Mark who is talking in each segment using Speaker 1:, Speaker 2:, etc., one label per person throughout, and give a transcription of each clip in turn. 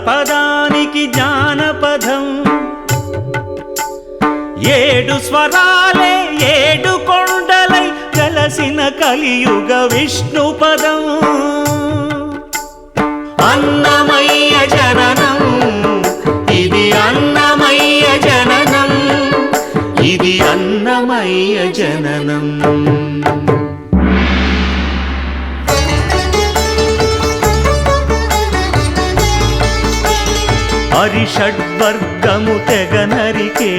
Speaker 1: పదానికి జానపదం. 7 స్వరాలే 7 కొండలై కలసిన కలియుగ విష్ణు పదం. అన్నమయ్య జననం, ఇది అన్నమయ్య జననం, ఇది అన్నమయ్య జననం. హరిషడ్వర్గము తెగనరికే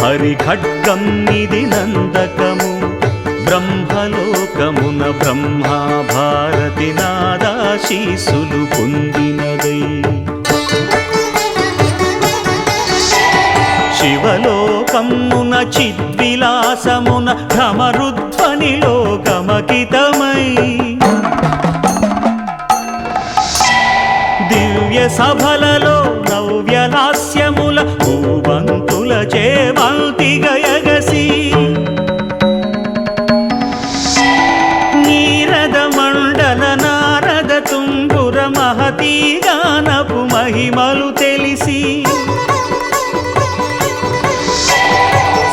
Speaker 1: హరిఖడ్గం ఇది నందకము. బ్రహ్మలోకమున బ్రహ్మా భారతి నాదాశీసులు పొందినదై. శివలోకమున చిద్విలాసమున ఢమరుధ్వనిలో గమకితమై. దివ్య సభలలో నవ్యలాస్యముల భూవంతుల చేవంతిగయగసి. నీరద మండల నారద తుంగుర మహతీ గానపు మహిమలు తెలిసి.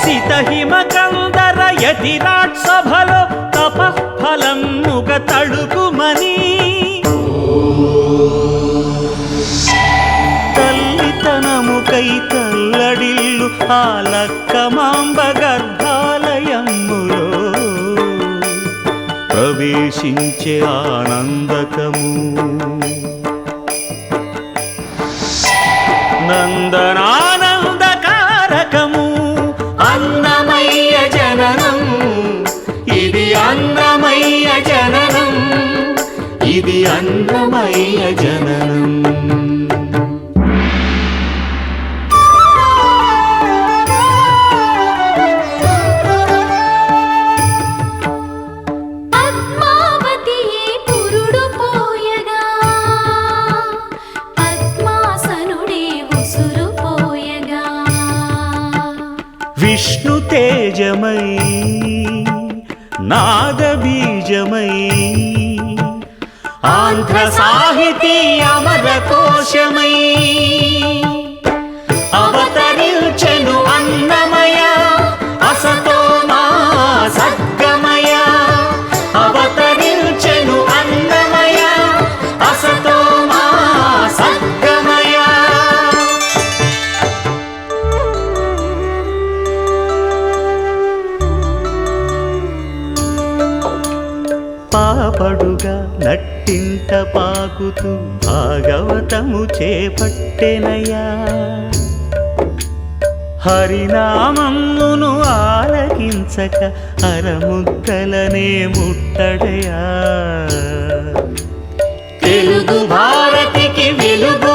Speaker 1: సితహిమ కందర యతిరాట్ సభలో తపఃఫలం ముగ తడుకుమని. తల్లితనముకై తల్లడిల్లు ఆ లక్కమాంబ గర్భాలయములో ప్రవేశించే ఆనందకము. నందనానందకారకము అన్నమయ్య జననం, ఇది అన్నమయ్య జననం, ఇది అన్నమయ్య జననం. విష్ణు తేజమై నాదబీజమై ఆంధ్ర సాహితీ అమర కోశమై అవతరించెను అన్నమయ అసతో మా సద్గమయ. అవతరించెను అన్నమయ అసతో మా సద్గమయ. పాపడుగా నట్టింట పాకుతూ భాగవతము చేపట్టెనయా. హరినామమును ఆలకించక అరముద్దలనే ముట్టడయా. తెలుగు భారతికి వెలుగు